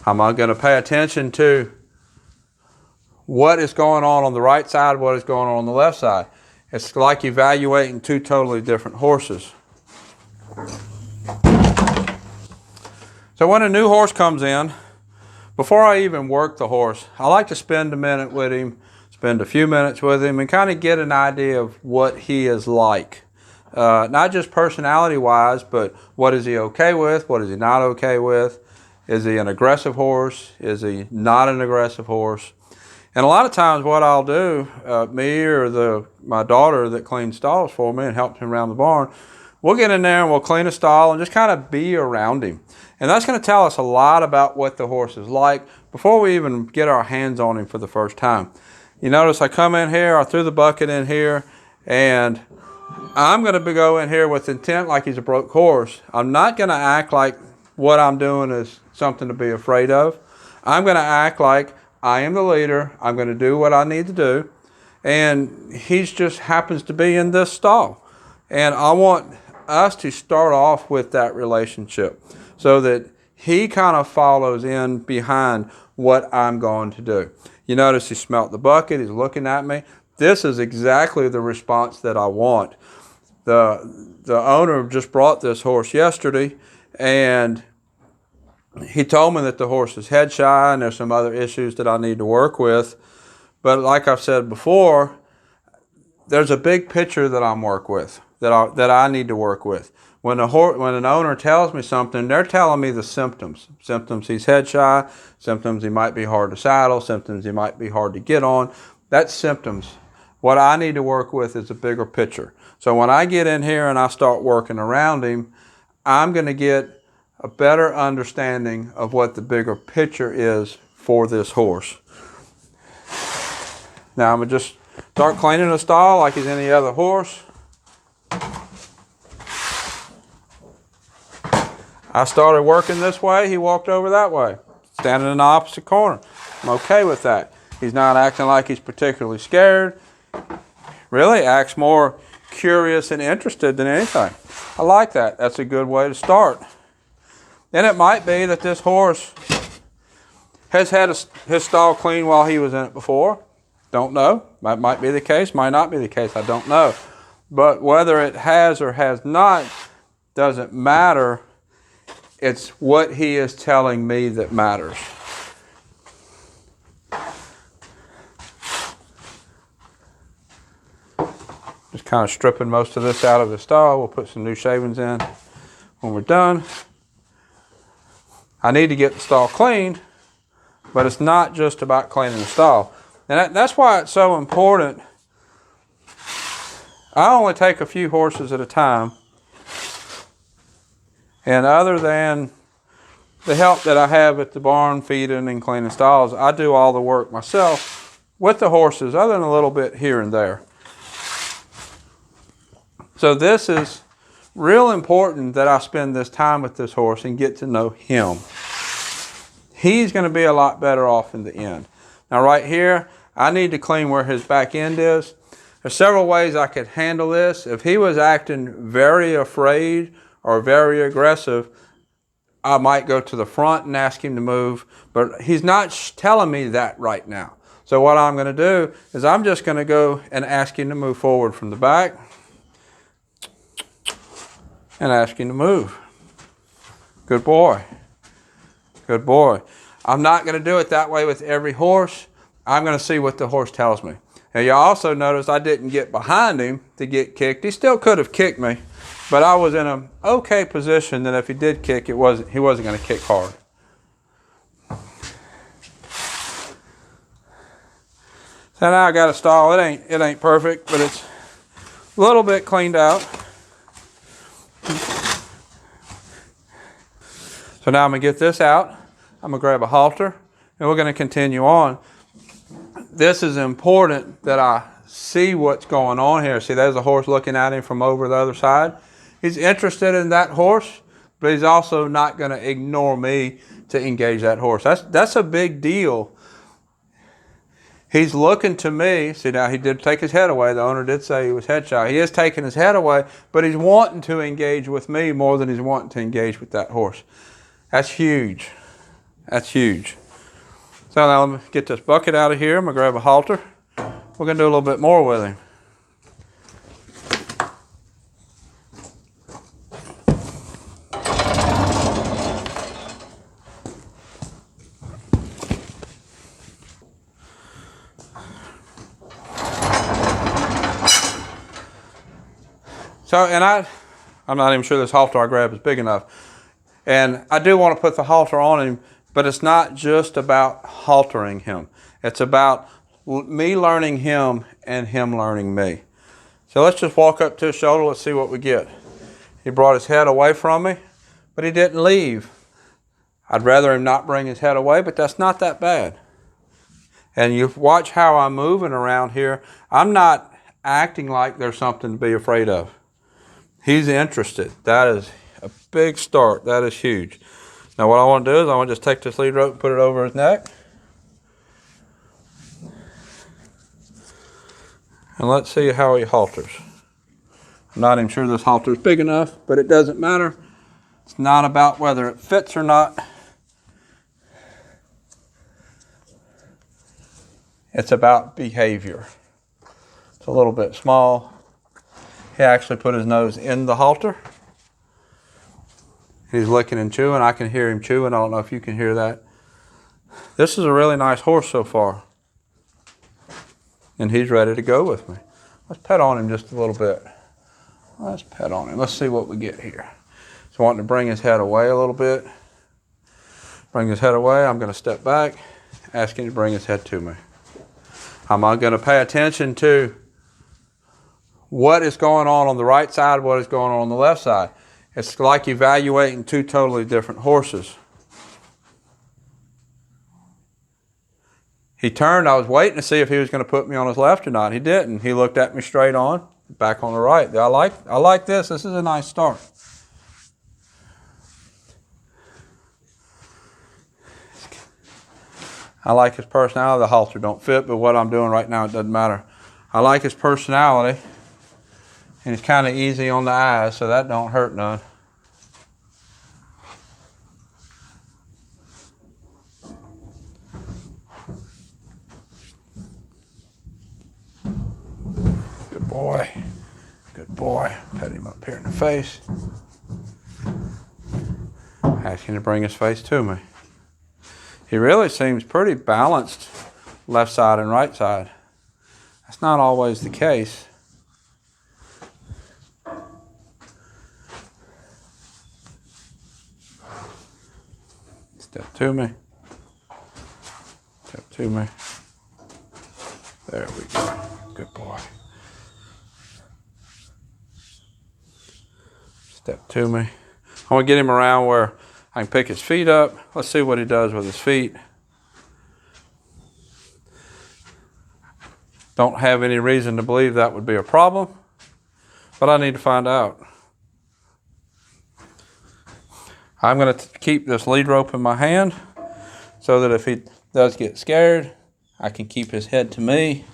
I'm going to pay attention to what is going on the right side, what is going on the left side. It's like evaluating two totally different horses. So when a new horse comes in, before I even work the horse, I like to spend a minute with him, spend a few minutes with him, and kind of get an idea of what he is like. Not just personality-wise, but what is he okay with, what is he not okay with. Is he an aggressive horse? Is he not an aggressive horse? And a lot of times what I'll do, me or my daughter that cleans stalls for me and helps me around the barn, we'll get in there and we'll clean a stall and just kind of be around him. And that's going to tell us a lot about what the horse is like before we even get our hands on him for the first time. You notice I come in here, I threw the bucket in here, and I'm going to go in here with intent like he's a broke horse. I'm not going to act like what I'm doing is something to be afraid of. I'm going to act like I am the leader. I'm going to do what I need to do. And he just happens to be in this stall. And I want us to start off with that relationship so that he kind of follows in behind what I'm going to do. You notice he smelt the bucket. He's looking at me. This is exactly the response that I want. The owner just brought this horse yesterday, and he told me that the horse is head shy and there's some other issues that I need to work with. But like I've said before, there's a big picture that I'm working with, that I need to work with. When an owner tells me something, they're telling me the symptoms. Symptoms he's head shy, symptoms he might be hard to saddle, symptoms he might be hard to get on. That's symptoms. What I need to work with is a bigger picture. So when I get in here and I start working around him, I'm going to get a better understanding of what the bigger picture is for this horse. Now I'm going to just start cleaning the stall like he's any other horse. I started working this way, he walked over that way, standing in the opposite corner. I'm okay with that. He's not acting like he's particularly scared. Really acts more curious and interested than anything. I like that. That's a good way to start. Then it might be that this horse has had his stall clean while he was in it before. Don't know. That might be the case, might not be the case. I don't know. But whether it has or has not doesn't matter. It's what he is telling me that matters. Just kind of stripping most of this out of the stall. We'll put some new shavings in when we're done. I need to get the stall cleaned, but it's not just about cleaning the stall. And that's why it's so important. I only take a few horses at a time. And other than the help that I have at the barn feeding and cleaning stalls, I do all the work myself with the horses, other than a little bit here and there. So this is real important that I spend this time with this horse and get to know him. He's going to be a lot better off in the end. Now right here, I need to clean where his back end is. There's several ways I could handle this. If he was acting very afraid or very aggressive, I might go to the front and ask him to move, but he's not telling me that right now. So what I'm going to do is I'm just going to go and ask him to move forward from the back and ask him to move. Good boy. Good boy. I'm not going to do it that way with every horse. I'm going to see what the horse tells me. Now you also notice I didn't get behind him to get kicked. He still could have kicked me, but I was in an okay position that if he did kick, he wasn't going to kick hard. So now I got a stall. It ain't perfect, but it's a little bit cleaned out. So now I'm going to get this out. I'm going to grab a halter, and we're going to continue on. This is important that I see what's going on here. See, there's a horse looking at him from over the other side. He's interested in that horse, but he's also not going to ignore me to engage that horse. That's a big deal. He's looking to me. See, now he did take his head away. The owner did say he was head shy. He is taking his head away, but he's wanting to engage with me more than he's wanting to engage with that horse. That's huge. That's huge. So now let me get this bucket out of here. I'm gonna grab a halter. We're gonna do a little bit more with him. So, and I'm not even sure this halter I grabbed is big enough. And I do want to put the halter on him, but it's not just about haltering him. It's about me learning him and him learning me. So let's just walk up to his shoulder. Let's see what we get. He brought his head away from me, but he didn't leave. I'd rather him not bring his head away, but that's not that bad. And you watch how I'm moving around here. I'm not acting like there's something to be afraid of. He's interested. That is a big start. That is huge. Now what I want to do is I want to just take this lead rope and put it over his neck. And let's see how he halters. I'm not even sure this halter is big enough, but it doesn't matter. It's not about whether it fits or not. It's about behavior. It's a little bit small. He actually put his nose in the halter. He's licking and chewing. I can hear him chewing. I don't know if you can hear that. This is a really nice horse so far. And he's ready to go with me. Let's pet on him just a little bit. Let's pet on him. Let's see what we get here. So wanting to bring his head away a little bit. Bring his head away. I'm going to step back, ask him to bring his head to me. I'm going to pay attention to what is going on the right side, what is going on the left side. It's like evaluating two totally different horses. He turned. I was waiting to see if he was going to put me on his left or not. He didn't. He looked at me straight on, back on the right. I like this. This is a nice start. I like his personality. The halter don't fit, but what I'm doing right now, it doesn't matter. I like his personality. And it's kind of easy on the eyes, so that don't hurt none. Good boy. Good boy. Pet him up here in the face. Ask him to bring his face to me. He really seems pretty balanced, left side and right side. That's not always the case. Step to me. Step to me. There we go. Good boy. Step to me. I want to get him around where I can pick his feet up. Let's see what he does with his feet. Don't have any reason to believe that would be a problem, but I need to find out. I'm going to keep this lead rope in my hand so that if he does get scared, I can keep his head to me.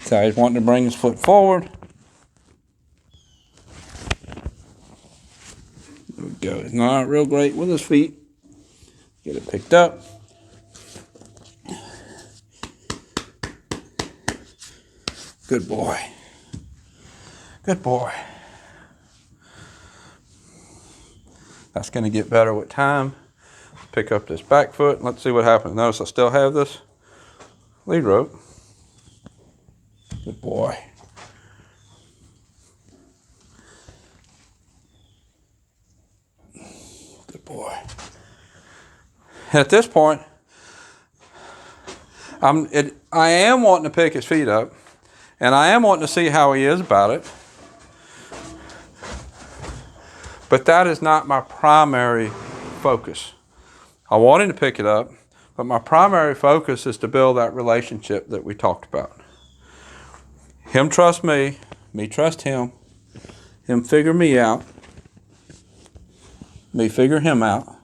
So he's wanting to bring his foot forward. There we go. He's not real great with his feet. Get it picked up. Good boy. Good boy. That's going to get better with time. Pick up this back foot. Let's see what happens. Notice I still have this lead rope. Good boy. Good boy. At this point, I am wanting to pick his feet up, and I am wanting to see how he is about it. But that is not my primary focus. I want him to pick it up, but my primary focus is to build that relationship that we talked about. Him trust me trust him figure me out, me figure him out.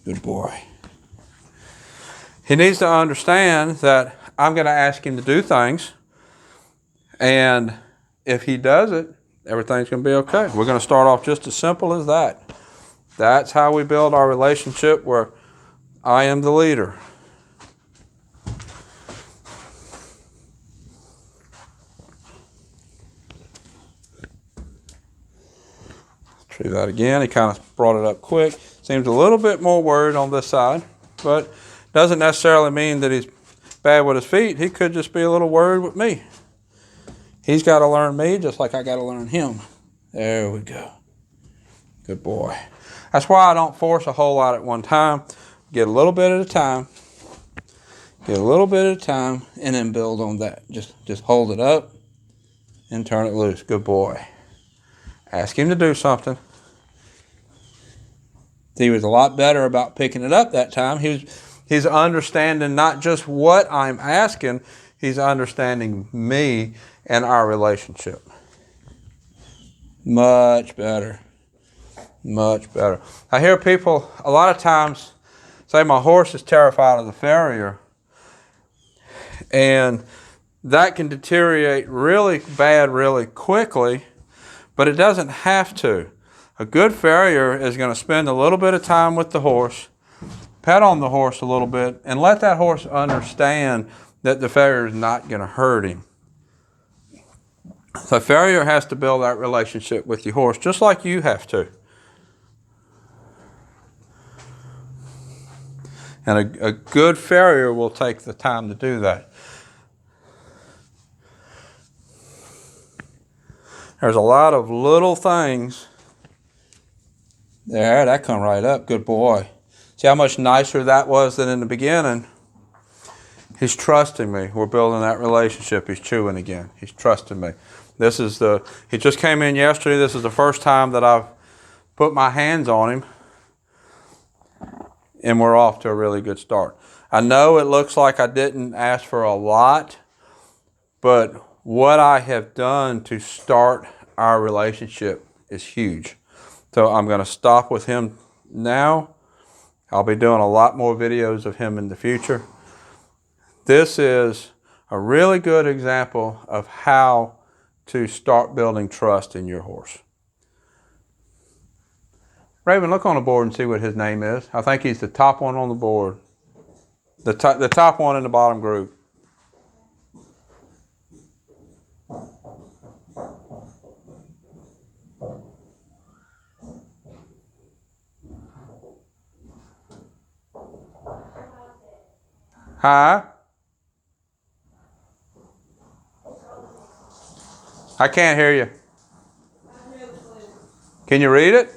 Good boy. He needs to understand that I'm going to ask him to do things, and if he does it, everything's going to be okay. We're going to start off just as simple as that. That's how we build our relationship where I am the leader. Try that again. He kind of brought it up quick. Seems a little bit more worried on this side, but doesn't necessarily mean that he's bad with his feet. He could just be a little worried with me. He's got to learn me just like I got to learn him. There we go. Good boy. That's why I don't force a whole lot at one time. Get a little bit at a time. Get a little bit at a time and then build on that. Just hold it up and turn it loose. Good boy. Ask him to do something. He was a lot better about picking it up that time. He's understanding not just what I'm asking, he's understanding me and our relationship. Much better. Much better. I hear people a lot of times say my horse is terrified of the farrier. And that can deteriorate really bad really quickly, but it doesn't have to. A good farrier is going to spend a little bit of time with the horse, pet on the horse a little bit, and let that horse understand that the farrier is not going to hurt him. The farrier has to build that relationship with your horse just like you have to. And a good farrier will take the time to do that. There's a lot of little things. There, that come right up. Good boy. See how much nicer that was than in the beginning? He's trusting me. We're building that relationship. He's chewing again. He's trusting me. He just came in yesterday. This is the first time that I've put my hands on him. And we're off to a really good start. I know it looks like I didn't ask for a lot, but what I have done to start our relationship is huge. So I'm going to stop with him now. I'll be doing a lot more videos of him in the future. This is a really good example of how to start building trust in your horse. Raven, look on the board and see what his name is. I think he's the top one on the board. The top one in the bottom group. Huh? I can't hear you. Can you read it?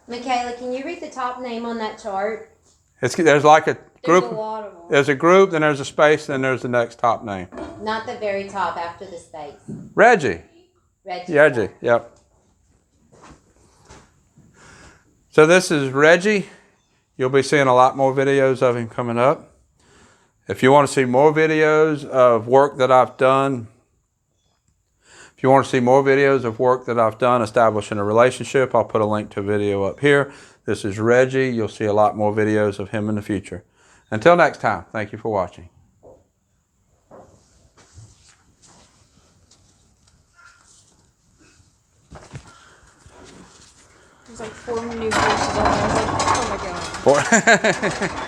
Michaela, can you read the top name on that chart? There's like a group. There's a lot of them. There's a group, then there's a space, then there's the next top name. Not the very top after the space. Reggie. Reggie, yep. So this is Reggie. You'll be seeing a lot more videos of him coming up. If you want to see more videos of work that I've done, establishing a relationship, I'll put a link to a video up here. This is Reggie. You'll see a lot more videos of him in the future. Until next time, thank you for watching. There's like 4 new horses on there. I was like, oh my god.